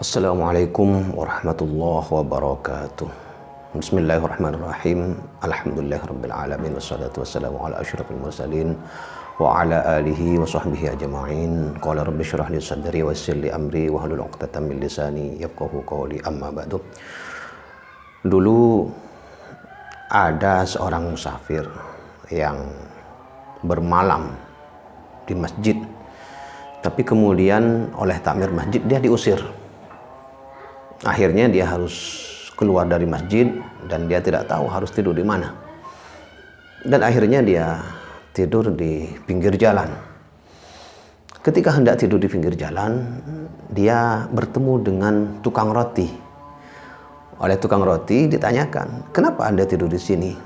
Assalamualaikum warahmatullahi wabarakatuh. Bismillahirrahmanirrahim. Alhamdulillahirabbil alamin wassalatu wassalamu ala asyrafil mursalin wa ala alihi wa sahbihi ajma'in. Qala rabbi shrah li sadri wa yassir li amri wa hlul 'uqdatam min lisani yafqahu qawli. Amma ba'du. Dulu ada seorang musafir yang bermalam di masjid, tapi kemudian oleh takmir masjid dia diusir. Akhirnya dia harus keluar dari masjid dan dia tidak tahu harus tidur di mana. Dan akhirnya dia tidur di pinggir jalan. Ketika hendak tidur di pinggir jalan, dia bertemu dengan tukang roti. Oleh tukang roti ditanyakan, "Kenapa Anda tidur di sini?"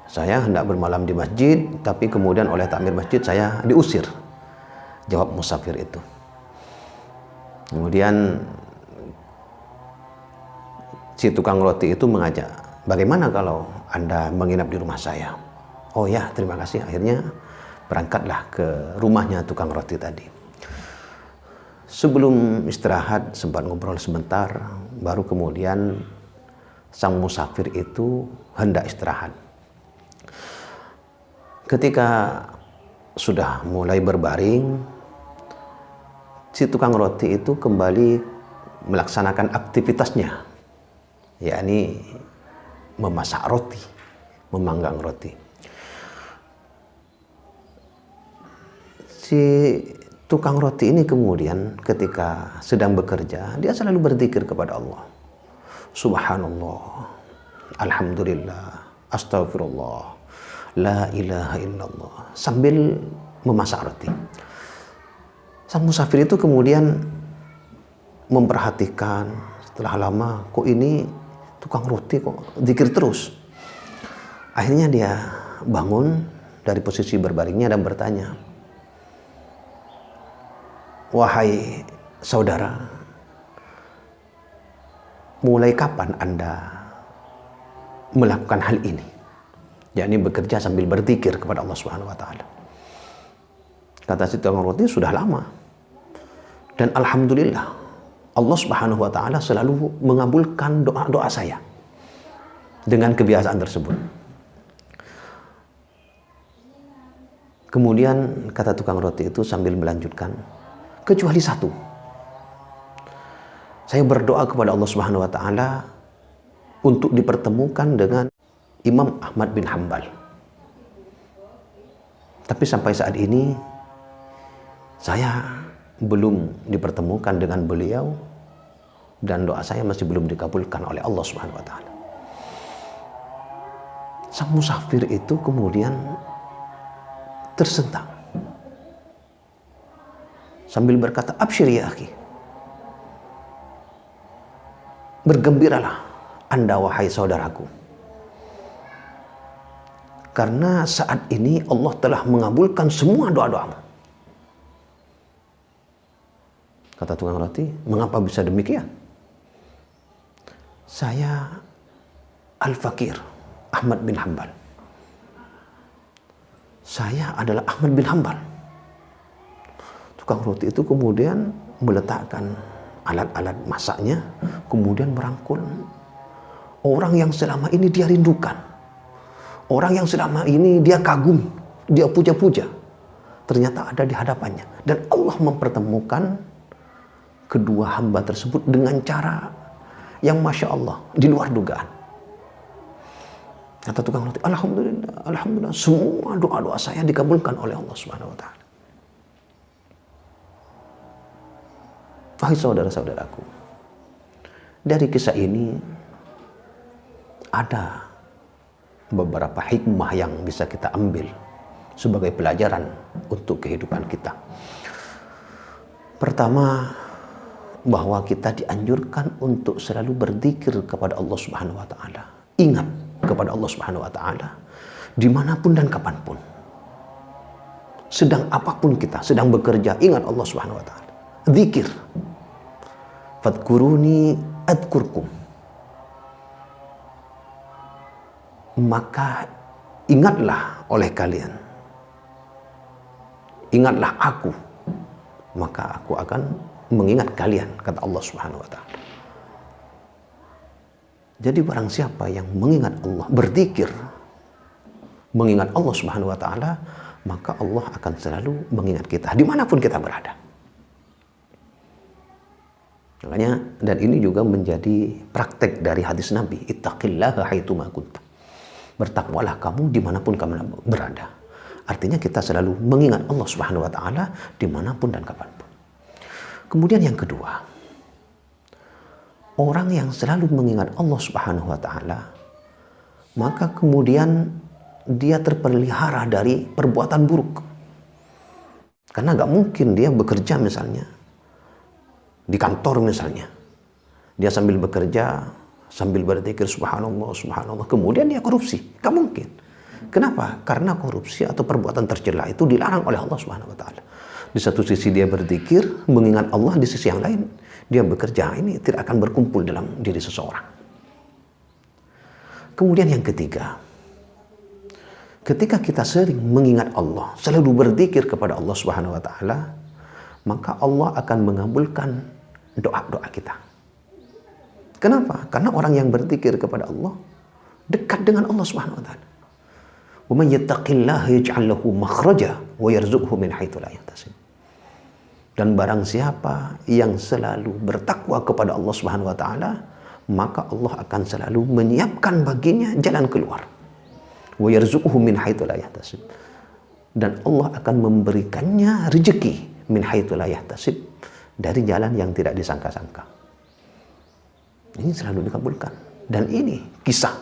"Saya hendak bermalam di masjid, tapi kemudian oleh takmir masjid saya diusir," jawab musafir itu. Kemudian si tukang roti itu mengajak, "Bagaimana kalau Anda menginap di rumah saya?" "Oh ya, terima kasih." Akhirnya berangkatlah ke rumahnya tukang roti tadi. Sebelum istirahat sempat ngobrol sebentar, baru kemudian sang musafir itu hendak istirahat. Ketika sudah mulai berbaring, si tukang roti itu kembali melaksanakan aktivitasnya, yakni memasak roti, memanggang roti. Si tukang roti ini kemudian ketika sedang bekerja, dia selalu berzikir kepada Allah. Subhanallah, alhamdulillah, astagfirullah, la ilaha illallah, sambil memasak roti. Sang musafir itu kemudian memperhatikan, setelah lama, kok ini tukang roti kok zikir terus. Akhirnya dia bangun dari posisi berbaringnya dan bertanya, "Wahai saudara, mulai kapan Anda melakukan hal ini?" Yakni bekerja sambil berzikir kepada Allah Subhanahu wa taala. Kata si tukang roti, "Sudah lama. Dan alhamdulillah, Allah Subhanahu wa taala selalu mengabulkan doa-doa saya dengan kebiasaan tersebut." Kemudian kata tukang roti itu sambil melanjutkan, "Kecuali satu. Saya berdoa kepada Allah Subhanahu wa taala untuk dipertemukan dengan Imam Ahmad bin Hanbal. Tapi sampai saat ini saya belum dipertemukan dengan beliau dan doa saya masih belum dikabulkan oleh Allah Subhanahu wa taala." Sang musafir itu kemudian tersentak sambil berkata, "Absyir ya akhi, bergembiralah Anda wahai saudaraku, karena saat ini Allah telah mengabulkan semua doa-doamu." Kata tukang roti, "Mengapa bisa demikian?" "Saya Al-Fakir Ahmad bin Hanbal. Saya adalah Ahmad bin Hanbal." Tukang roti itu kemudian meletakkan alat-alat masaknya, kemudian merangkul orang yang selama ini dia rindukan, orang yang selama ini dia kagum, dia puja-puja, ternyata ada di hadapannya. Dan Allah mempertemukan kedua hamba tersebut dengan cara yang Masya Allah, di luar dugaan. Kata tukang roti, "Alhamdulillah, alhamdulillah, semua doa-doa saya dikabulkan oleh Allah Subhanahu wa taala." Wahai saudara-saudaraku, dari kisah ini ada beberapa hikmah yang bisa kita ambil sebagai pelajaran untuk kehidupan kita. Pertama, bahwa kita dianjurkan untuk selalu berzikir kepada Allah Subhanahu wa taala. Ingat kepada Allah Subhanahu wa taala dimanapun dan kapanpun. Sedang apapun kita, sedang bekerja, ingat Allah Subhanahu wa taala. Zikir. Fadkuruni adkurkum. Maka ingatlah oleh kalian. Ingatlah aku, maka aku akan mengingat kalian, kata Allah Subhanahu wa taala. Jadi barang siapa yang mengingat Allah, berzikir, mengingat Allah Subhanahu wa taala, maka Allah akan selalu mengingat kita dimanapun kita berada. Makanya, dan ini juga menjadi praktek dari hadis Nabi, ittaqillaha haitsuma kuntum. Bertakwalah kamu dimanapun kamu berada. Artinya kita selalu mengingat Allah Subhanahu wa taala dimanapun dan kapanpun. Kemudian yang kedua, orang yang selalu mengingat Allah Subhanahu wa taala, maka kemudian dia terpelihara dari perbuatan buruk. Karena gak mungkin dia bekerja misalnya di kantor misalnya, dia sambil bekerja sambil berzikir subhanallah subhanallah, kemudian dia korupsi. Gak mungkin. Kenapa? Karena korupsi atau perbuatan tercela itu dilarang oleh Allah Subhanahu wa taala. Di satu sisi dia berzikir, mengingat Allah, di sisi yang lain dia bekerja. Ini tidak akan berkumpul dalam diri seseorang. Kemudian yang ketiga, ketika kita sering mengingat Allah, selalu berzikir kepada Allah Subhanahu wa taala, maka Allah akan mengabulkan doa-doa kita. Kenapa? Karena orang yang berzikir kepada Allah dekat dengan Allah Subhanahu wa taala. Wa may yattaqillaha yaj'al lahu makhraja wa yarzuqhu min haitsu la yahtasib. Dan barang siapa yang selalu bertakwa kepada Allah Subhanahu wa taala, maka Allah akan selalu menyiapkan baginya jalan keluar. Wa yarzuqhu min haitsu la yahtasib. Dan Allah akan memberikannya rezeki min haitsu la yahtasib, dari jalan yang tidak disangka-sangka. Ini selalu dikabulkan. Dan ini kisah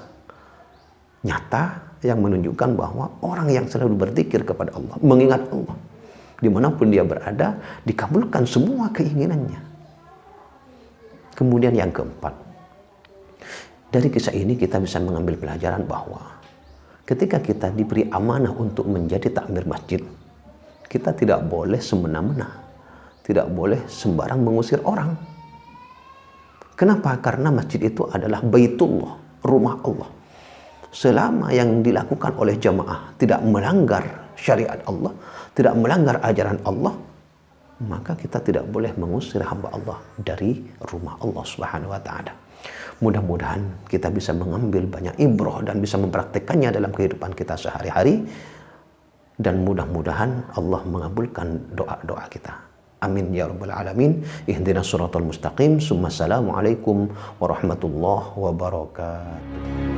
nyata yang menunjukkan bahwa orang yang selalu berzikir kepada Allah, mengingat Allah, dimanapun dia berada, dikabulkan semua keinginannya. Kemudian yang keempat, dari kisah ini kita bisa mengambil pelajaran bahwa ketika kita diberi amanah untuk menjadi takmir masjid, kita tidak boleh semena-mena, tidak boleh sembarang mengusir orang. Kenapa? Karena masjid itu adalah Baitullah, rumah Allah. Selama yang dilakukan oleh jamaah tidak melanggar syariat Allah, tidak melanggar ajaran Allah, maka kita tidak boleh mengusir hamba Allah dari rumah Allah Subhanahu wa taala. Mudah-mudahan kita bisa mengambil banyak ibrah dan bisa mempraktikkannya dalam kehidupan kita sehari-hari, dan mudah-mudahan Allah mengabulkan doa-doa kita. Amin ya rabbal alamin. Ihdinas siratal mustaqim. Assalamualaikum warahmatullahi wabarakatuh.